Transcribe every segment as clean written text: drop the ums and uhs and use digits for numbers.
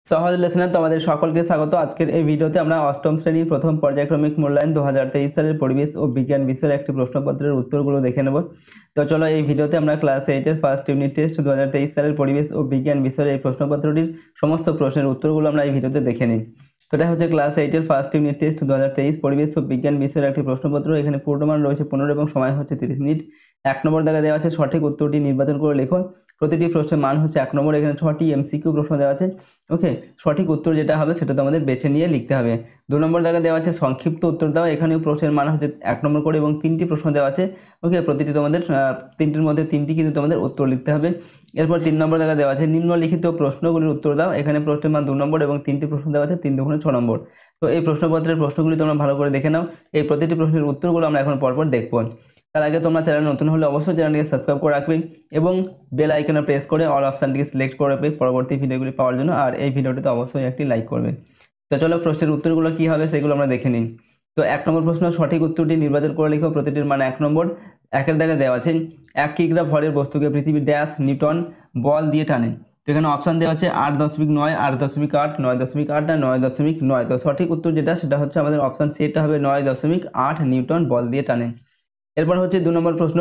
সহজ লেসনে তোমাদের সকলকে স্বাগত। আজকের এই ভিডিওতে আমরা অষ্টম শ্রেণীর প্রথম পর্যায়ক্রমিক মূল্যায়ন 2023 সালের পরিবেশ ও বিজ্ঞান বিষয়ের একটি প্রশ্নপত্রের উত্তরগুলো দেখে নেব। তো চলো এই ভিডিওতে আমরা ক্লাস 8-এর ফার্স্ট ইউনিট টেস্ট 2023 সালের পরিবেশ ও বিজ্ঞান বিষয়ের এই প্রশ্নপত্রটির সমস্ত প্রশ্নের উত্তরগুলো আমরা এই ভিডিওতে দেখে নিই। তো এটা হচ্ছে ক্লাস 8-এর ফার্স্ট ইউনিট টেস্ট 2023 পরিবেশ ও বিজ্ঞান বিষয়ের একটি প্রশ্নপত্র। এখানে পূর্ণমান রয়েছে 15 এবং সময় হচ্ছে 30 মিনিট। 1 নম্বর দাগে দেওয়া আছে সঠিক উত্তরটি নির্বাচন করে লেখো। প্রতিটি প্রশ্নের মান হচ্ছে 1 নম্বর। এখানে 6টি এমসিকিউ প্রশ্ন দেওয়া আছে। ওকে, সঠিক উত্তর যেটা হবে সেটা তোমাদের বেছে নিয়ে লিখতে হবে। 2 নম্বর দাগে দেওয়া আছে সংক্ষিপ্ত উত্তর দাও। এখানেও প্রশ্নের মান হচ্ছে 1 নম্বর করে এবং 3টি প্রশ্ন দেওয়া আছে। ওকে, প্রতিটি তোমাদের 3টির মধ্যে 3টি কিন্তু তোমাদের উত্তর লিখতে হবে। এরপর 3 নম্বর দাগে দেওয়া আছে নিম্নলিখিত প্রশ্নগুলির উত্তর দাও। এখানে প্রশ্নের মান 2 নম্বর এবং 3টি প্রশ্ন দেওয়া আছে, 3 দুগুণে 6 নম্বর। তো এই প্রশ্নপত্রের প্রশ্নগুলি তোমরা ভালো করে দেখে নাও। এই প্রতিটি প্রশ্নের উত্তরগুলো আমরা এখন পরপর দেখব। তার আগে তোমরা চ্যানেল নতুন হলে অবশ্যই চ্যানেলটিকে সাবস্ক্রাইব করে রাখবে এবং বেল আইকনে প্রেস করে অল অপশানটিকে সিলেক্ট করে রাখবে পরবর্তী ভিডিওগুলি পাওয়ার জন্য। আর এই ভিডিওটিতে অবশ্যই একটি লাইক করবে। তো চলো প্রশ্নের উত্তরগুলো কী হবে সেগুলো আমরা দেখে নিই। তো 1 নম্বর প্রশ্ন, সঠিক উত্তরটি নির্বাচন করে লিখো। প্রতিটির মান 1 নম্বর। 1-এর দাগে দেওয়া আছে 1 কিগ্রা ভরের বস্তুকে পৃথিবী ড্যাশ নিউটন বল দিয়ে টানে। তো এখানে অপশান দেওয়া আছে 8.9, 8.8, 9.8 না 9.9। তো সঠিক উত্তর যেটা সেটা হচ্ছে আমাদের অপশান সি, এটা হবে 9.8 নিউটন বল দিয়ে টানে। এরপর হচ্ছে 2 নম্বর প্রশ্ন,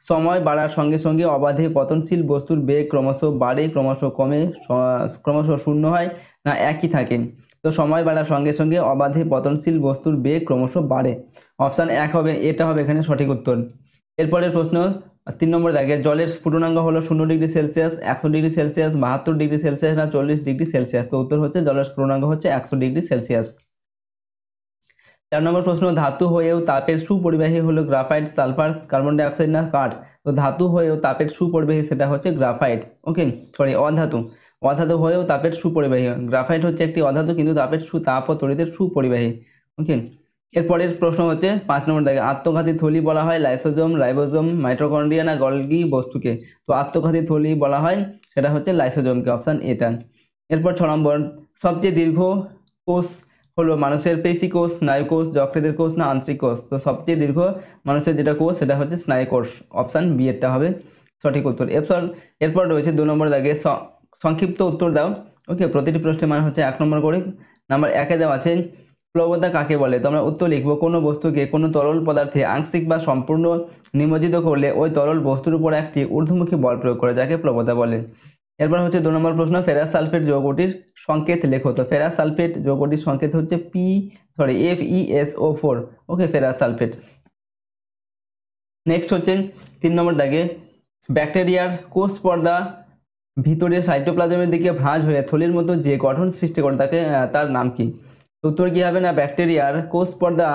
সময় বাড়ার সঙ্গে সঙ্গে অবাধে পতনশীল বস্তুর বেগ ক্রমশ বাড়ে, ক্রমশ কমে, ক্রমশ শূন্য হয় না একই থাকে। তো সময় বাড়ার সঙ্গে সঙ্গে অবাধে পতনশীল বস্তুর বেগ ক্রমশ বাড়ে। অপশান 1 হবে, এটা হবে এখানে সঠিক উত্তর। এরপরের প্রশ্ন 3 নম্বর দাগে জলের স্ফুটনাঙ্ক হলো 0 degree Celsius, 100 degree Celsius, 72 degree Celsius না 40 ডিগ্রি সেলসিয়াস। তো উত্তর হচ্ছে জলের স্ফুটনাঙ্ক হচ্ছে 100 ডিগ্রি সেলসিয়াস। 4 নম্বর প্রশ্ন, ধাতু হয়েও তাপের সুপরিবাহী হলো গ্রাফাইট, সালফার, কার্বন ডাইঅক্সাইড না কাঠ। তো ধাতু হয়েও তাপের সুপরিবাহী সেটা হচ্ছে গ্রাফাইট। ওকে, সরি অধাতু। অধাতু হয়েও তাপের সুপরিবাহী, গ্রাফাইট হচ্ছে একটি অধাতু কিন্তু তাপ ও তড়িতের সুপরিবাহী। ওকে, এরপরের প্রশ্ন হচ্ছে 5 নম্বর দাগে আত্মঘাতী থলি বলা হয় লাইসোজোম, রাইবোজোম, মাইটোকন্ড্রিয়া না গলগি বস্তুকে। তো আত্মঘাতী থলি বলা হয় সেটা হচ্ছে লাইসোজোমকে, অপশান এটা। এরপর 6 নম্বর, সবচেয়ে দীর্ঘ কোষ হলো মানুষের পেশি কোষ, স্নায়ু কোষ, যকৃতের কোষ না আন্তরিক কোষ। তো সবচেয়ে দীর্ঘ মানুষের যেটা কোষ সেটা হচ্ছে স্নায়ু কোষ, অপশান বি এরটা হবে সঠিক উত্তর। এরপর রয়েছে 2 নম্বর দাগে সংক্ষিপ্ত উত্তর দাও। ওকে, প্রতিটি প্রশ্নের মান হচ্ছে 1 নম্বর করে। নাম্বার 1-এ দেওয়া আছে প্লবতা কাকে বলে। তো আমরা উত্তর লিখবো কোনো বস্তুকে কোনো তরল পদার্থে আংশিক বা সম্পূর্ণ নিমজ্জিত করলে ওই তরল বস্তুর উপর একটি ঊর্ধ্বমুখী বল প্রয়োগ করে, যাকে প্লবতা বলে। এরপর হচ্ছে 2 নম্বর প্রশ্ন, ফেরাস সালফেট যৌগটির সংকেত লেখো। তো ফেরাস সালফেট যৌগটির সংকেত হচ্ছে FeSO4। ওকে, ফেরাস সালফেট। নেক্সট হচ্ছে 3 নম্বর দাগে ব্যাকটেরিয়ার কোষ পর্দা ভিতরে সাইটোপ্লাজমের দিকে ভাঁজ হয়ে থলির মতো যে গঠন সৃষ্টি করে তার নাম কি। উত্তর কি হবে না ব্যাকটেরিয়ার কোষ পর্দা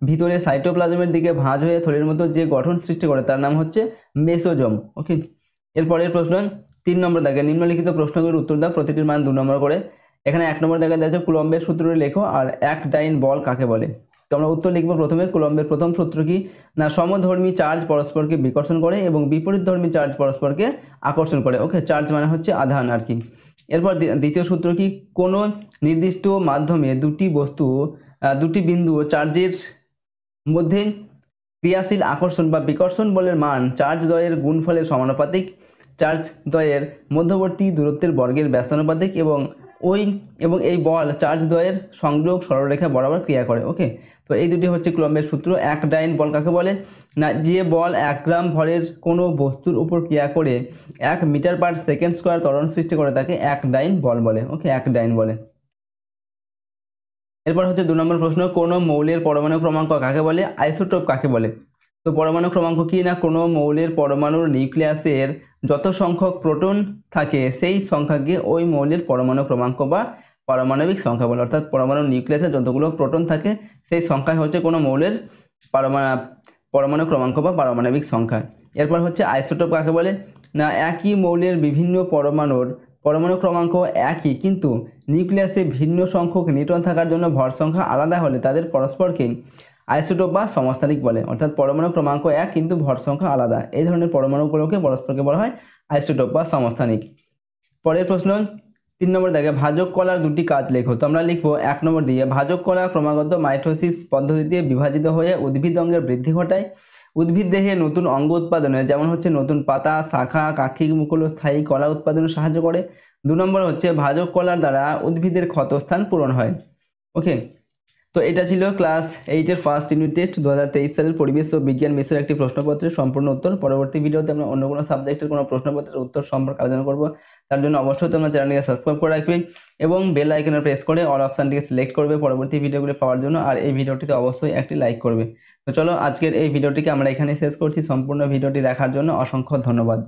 ভিতরে সাইটোপ্লাজমের দিকে ভাঁজ হয়ে থলির মতো যে গঠন সৃষ্টি করে তার নাম হচ্ছে মেসোজোম। ওকে, এরপরের প্রশ্ন 3 নম্বর দাগে নিম্নলিখিত প্রশ্নগুলোর উত্তর দাও। প্রতিটির মান 2 নম্বর করে। এখানে 1 নম্বর দাগে দেওয়া আছে কুলম্বের সূত্রটি লেখো আর এক ডাইন বল কাকে বলে। তো আমরা উত্তর লিখবো প্রথমে কুলম্বের প্রথম সূত্র কি না সমধর্মী চার্জ পরস্পরকে বিকর্ষণ করে এবং বিপরীতধর্মী চার্জ পরস্পরকে আকর্ষণ করে। ওকে, চার্জ মানে হচ্ছে আধান আর কি। এরপর দ্বিতীয় সূত্র কি কোনো নির্দিষ্ট মাধ্যমে দুটি বিন্দু চার্জের মধ্যে ক্রিয়াশীল আকর্ষণ বা বিকর্ষণ বলের মান চার্জ দ্বয়ের গুণফলের সমানুপাতিক, চার্জ দ্বয়ের মধ্যবর্তী দূরত্বের বর্গের ব্যস্তানুপাতিক এবং এই বল চার্জ দ্বয়ের সংযোগ সরলরেখা বরাবর ক্রিয়া করে। ওকে, তো এই দুটি হচ্ছে কুলম্বের সূত্র। এক ডাইন বল কাকে বলে না যে বল 1 গ্রাম ভরের কোনো বস্তুর উপর ক্রিয়া করে 1 মিটার পার সেকেন্ড স্কোয়ার ত্বরণ সৃষ্টি করে তাকে এক ডাইন বল বলে। ওকে, এক ডাইন বলে। এরপর হচ্ছে 2 নম্বর প্রশ্ন, কোনো মৌলের পরমাণু ক্রমাঙ্ক কাকে বলে, আইসোটোপ কাকে বলে। তো পরমাণু ক্রমাঙ্ক কি না কোনো মৌলের পরমাণুর নিউক্লিয়াসের যত সংখ্যক প্রোটন থাকে সেই সংখ্যাকে ওই মৌলের পরমাণু ক্রমাঙ্ক বা পারমাণবিক সংখ্যা বলে। অর্থাৎ পরমাণু নিউক্লিয়াসে যতগুলো প্রোটন থাকে সেই সংখ্যা হচ্ছে কোনো মৌলের পরমাণু ক্রমাঙ্ক বা পারমাণবিক সংখ্যা। এরপর হচ্ছে আইসোটোপ কাকে বলে না একই মৌলের বিভিন্ন পরমাণু ক্রমাঙ্ক একই কিন্তু নিউক্লিয়াসে ভিন্ন সংখ্যক নিউট্রন থাকার জন্য ভর সংখ্যা আলাদা হলে তাদের পরস্পরকে আইসোটোপ বা সমস্থানিক বলে। অর্থাৎ পরমাণু ক্রমাঙ্ক এক কিন্তু ভর সংখ্যা আলাদা, এই ধরনের পরমাণুগুলোকে পরস্পরকে বলা হয় আইসোটোপ বা সমস্থানিক। পরের প্রশ্ন 3 নম্বর দাগে ভাজক কলার দুটি কাজ লেখো। তো আমরা লিখবো 1 নম্বর দিয়ে ভাজক কলা ক্রমাগত মাইটোসিস পদ্ধতিতে বিভাজিত হয়ে উদ্ভিদ অঙ্গের বৃদ্ধি ঘটায় উদ্ভিদ দেহে নতুন অঙ্গ উৎপাদনে যেমন হচ্ছে নতুন পাতা, শাখা, কাক্ষিক মুকুল ও স্থায়ী কলা উৎপাদনে সাহায্য করে। 2 নম্বর হচ্ছে ভাজক কলার দ্বারা উদ্ভিদের ক্ষতস্থান পূরণ হয়। ওকে, তো এটা ছিল ক্লাস 8-এর ফার্স্ট ইউনিট টেস্ট 2023 সালের পরিবেশ ও বিজ্ঞান বিষয়ের একটি প্রশ্নপত্রের সম্পূর্ণ উত্তর। পরবর্তী ভিডিওতে আমরা অন্য কোনো সাবজেক্টের কোনো প্রশ্নপত্রের উত্তর সম্পর্কে আলোচনা করব। তার জন্য অবশ্যই তোমরা চ্যানেলটিকে সাবস্ক্রাইব করে রাখবে এবং বেল আইকনে প্রেস করে অল অপশানটিকে সিলেক্ট করবে পরবর্তী ভিডিওগুলি পাওয়ার জন্য। আর এই ভিডিওটিতে অবশ্যই একটি লাইক করবে। তো চলো আজকের এই ভিডিওটিকে আমরা এখানে শেষ করছি। সম্পূর্ণ ভিডিওটি দেখার জন্য অসংখ্য ধন্যবাদ।